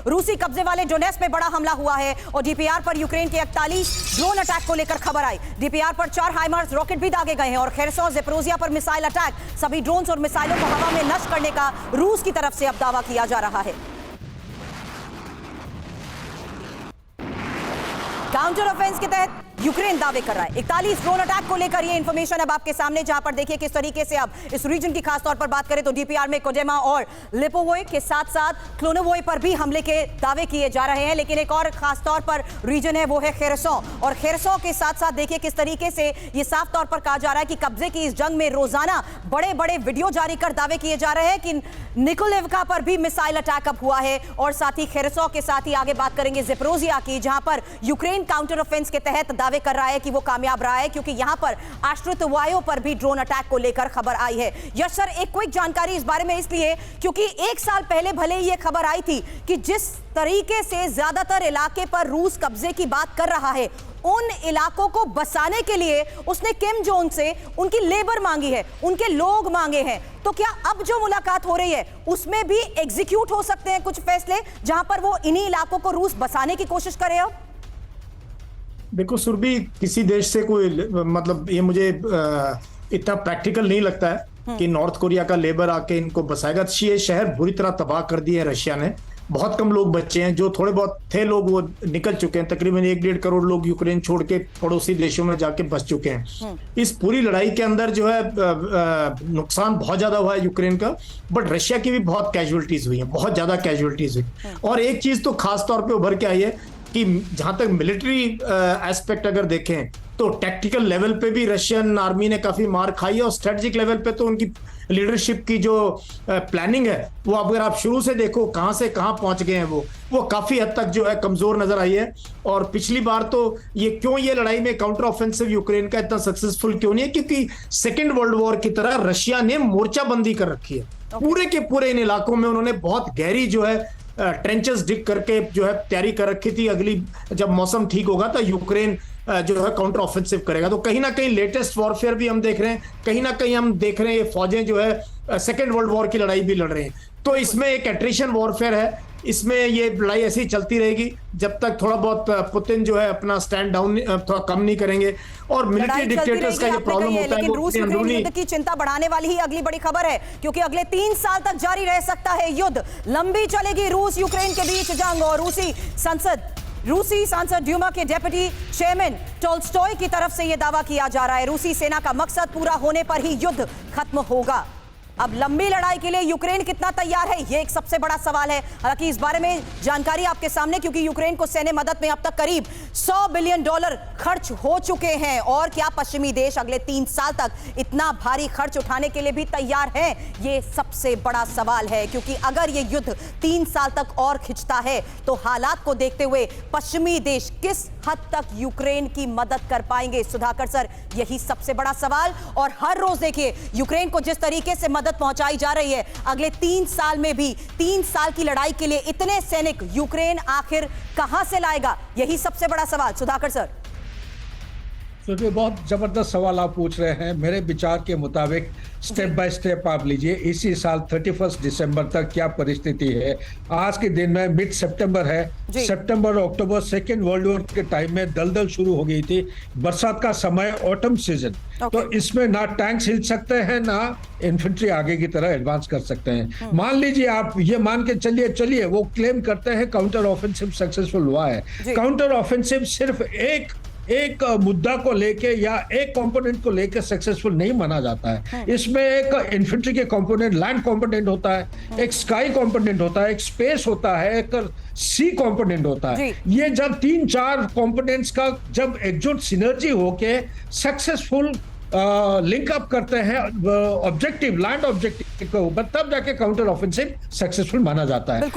रूसी कब्जे वाले डोनेट्स्क में बड़ा हमला हुआ है और डीपीआर पर यूक्रेन के 41 ड्रोन अटैक को लेकर खबर आई। डीपीआर पर 4 हाइमार्स रॉकेट भी दागे गए हैं और खेरसों ज़ेपोरिज़िया पर मिसाइल अटैक, सभी ड्रोन्स और मिसाइलों को हवा में नष्ट करने का रूस की तरफ से अब दावा किया जा रहा है। काउंटर ऑफेंस के तहत यूक्रेन दावे कर रहा है। 41 ड्रोन अटैक को लेकर ये इंफॉर्मेशन अब आपके सामने, जहां पर देखिए किस तरीके से अब इस रीजन की खास तौर पर बात करें तो डीपीआर में कोडेमा और लिपोवोय के साथ साथ क्लोनोवोय पर भी हमले के दावे किए जा रहे हैं। लेकिन एक और खास तौर पर रीजन है वो है खेरसों, और खेरसों के साथ साथ देखिए किस तरीके से ये साफ तौर पर कहा जा रहा है कि कब्जे की इस जंग में रोजाना बड़े बड़े वीडियो जारी कर दावे किए जा रहे हैं कि निकोलेवका पर भी मिसाइल अटैक अब हुआ है। और साथ ही खेरसों के साथ ही आगे बात करेंगे ज़ेपोरिज़िया की, जहां पर यूक्रेन काउंटर ऑफेंस के तहत दावे कर रहा है कि वो कामयाब रहा है, क्योंकि यहां पर आश्रित वायु पर भी ड्रोन अटैक को लेकर खबर आई है। यश सर, एक क्विक जानकारी इस बारे में इसलिए क्योंकि 1 साल पहले भले ही ये खबर आई थी कि जिस तरीके से ज्यादातर इलाके पर रूस कब्जे की बात कर रहा है, उन इलाकों को बसाने के लिए उसने किम जोंग से उनकी लेबर मांगी है, उनके लोग मांगे हैं। तो क्या अब जो मुलाकात हो रही है उसमें भी एग्जीक्यूट हो सकते हैं कुछ फैसले, जहां पर वो इन्हीं इलाकों को रूस बसाने की कोशिश करे? अब देखो सुरभि, किसी देश से कोई मतलब ये मुझे इतना प्रैक्टिकल नहीं लगता है कि नॉर्थ कोरिया का लेबर आके इनको बसाएगा। ये शहर बुरी तरह तबाह कर दिए है रशिया ने। बहुत कम लोग बचे हैं, जो थोड़े बहुत थे लोग वो निकल चुके हैं। तकरीबन 1-1.5 करोड़ लोग यूक्रेन छोड़ के पड़ोसी देशों में जाके बस चुके हैं। इस पूरी लड़ाई के अंदर जो है नुकसान बहुत ज्यादा हुआ है यूक्रेन का, बट रशिया की भी बहुत कैजुअलिटीज हुई हैं, बहुत ज्यादा कैजुअलिटीज हुई। और एक चीज तो खास तौर पे उभर के आई है कि जहां तक मिलिट्री एस्पेक्ट अगर देखें तो टैक्टिकल लेवल पे भी रशियन आर्मी ने काफी मार खाई है, और स्ट्रेटेजिक लेवल पे तो उनकी लीडरशिप की जो प्लानिंग है वो अगर आप शुरू से देखो कहां से कहां पहुंच गए हैं वो काफी हद तक जो है कमजोर नजर आई है। और पिछली बार तो ये लड़ाई में काउंटर ऑफेंसिव यूक्रेन का इतना सक्सेसफुल क्यों नहीं है, क्योंकि सेकेंड वर्ल्ड वॉर की तरह रशिया ने मोर्चाबंदी कर रखी है। पूरे के पूरे इन इलाकों में उन्होंने बहुत गहरी जो है ट्रेंचेस डिग करके जो है तैयारी कर रखी थी। अगली जब मौसम ठीक होगा तो यूक्रेन जो है काउंटर ऑफेंसिव करेगा। तो कहीं ना कहीं लेटेस्ट वॉरफेयर भी हम देख रहे हैं, कहीं ना कहीं हम देख रहे हैं ये फौजें जो है सेकेंड वर्ल्ड वॉर की लड़ाई भी लड़ रहे हैं। तो इसमें एक एट्रिशन वॉरफेयर है, इसमें ये लड़ाई ऐसी चलती रहेगी जब तक थोड़ा बहुत पुतिन जो है अपना स्टैंड डाउन थोड़ा कम नहीं करेंगे। और मिलिट्री डिक्टेटर्स का ये प्रॉब्लम होता है। लेकिन रूस यूक्रेन युद्ध की चिंता बढ़ाने वाली ही अगली बड़ी खबर है, क्योंकि अगले 3 साल तक जारी रह सकता है युद्ध। लंबी चलेगी रूस यूक्रेन के बीच जंग। और रूसी सांसद ड्यूमा के डेप्यूटी चेयरमैन टोल्स्टॉय की तरफ से यह दावा किया जा रहा है, रूसी सेना का मकसद पूरा होने पर ही युद्ध खत्म होगा। अब लंबी लड़ाई के लिए यूक्रेन कितना तैयार है, यह एक सबसे बड़ा सवाल है। हालांकि इस बारे में जानकारी आपके सामने, क्योंकि यूक्रेन को सैन्य मदद में अब तक करीब $100 बिलियन खर्च हो चुके हैं। और क्या पश्चिमी देश अगले 3 साल तक इतना भारी खर्च उठाने के लिए भी तैयार हैं, यह सबसे बड़ा सवाल है। क्योंकि अगर यह युद्ध 3 साल तक और खिंचता है तो हालात को देखते हुए पश्चिमी देश किस हद तक यूक्रेन की मदद कर पाएंगे? सुधाकर सर, यही सबसे बड़ा सवाल। और हर रोज देखिए यूक्रेन को जिस तरीके से मदद पहुंचाई जा रही है, अगले 3 साल में भी 3 साल की लड़ाई के लिए इतने सैनिक यूक्रेन आखिर कहां से लाएगा? यही सबसे बड़ा सवाल। सुधाकर सर, तो बहुत जबरदस्त सवाल आप पूछ रहे हैं। मेरे विचार के मुताबिक स्टेप बाय स्टेप आप लीजिए। इसी साल 31 दिसंबर तक क्या परिस्थिति है। आज के दिन में मिड सितंबर है, सितंबर अक्टूबर सेकेंड वर्ल्ड वॉर के टाइम में दलदल शुरू हो गई थी। बरसात का समय, ऑटम सीजन, तो इसमें ना टैंक्स हिल सकते हैं ना इन्फेंट्री आगे की तरह एडवांस कर सकते हैं। मान लीजिए आप ये मान के चलिए वो क्लेम करते हैं काउंटर ऑफेंसिव सक्सेसफुल हुआ है। काउंटर ऑफेंसिव सिर्फ एक मुद्दा को लेके या एक कंपोनेंट को लेके सक्सेसफुल नहीं माना जाता है। इसमें एक इन्फेंट्री के कंपोनेंट, लैंड कंपोनेंट होता है, एक स्काई कंपोनेंट होता है, एक स्पेस होता है, एक सी कंपोनेंट होता है। ये जब 3-4 कंपोनेंट्स का जब एकजुट सिनर्जी होके सक्सेसफुल लिंक अप करते हैं ऑब्जेक्टिव, लैंड ऑब्जेक्टिव के ऊपर, तब जाके काउंटर ऑफेंसिव सक्सेसफुल माना जाता है।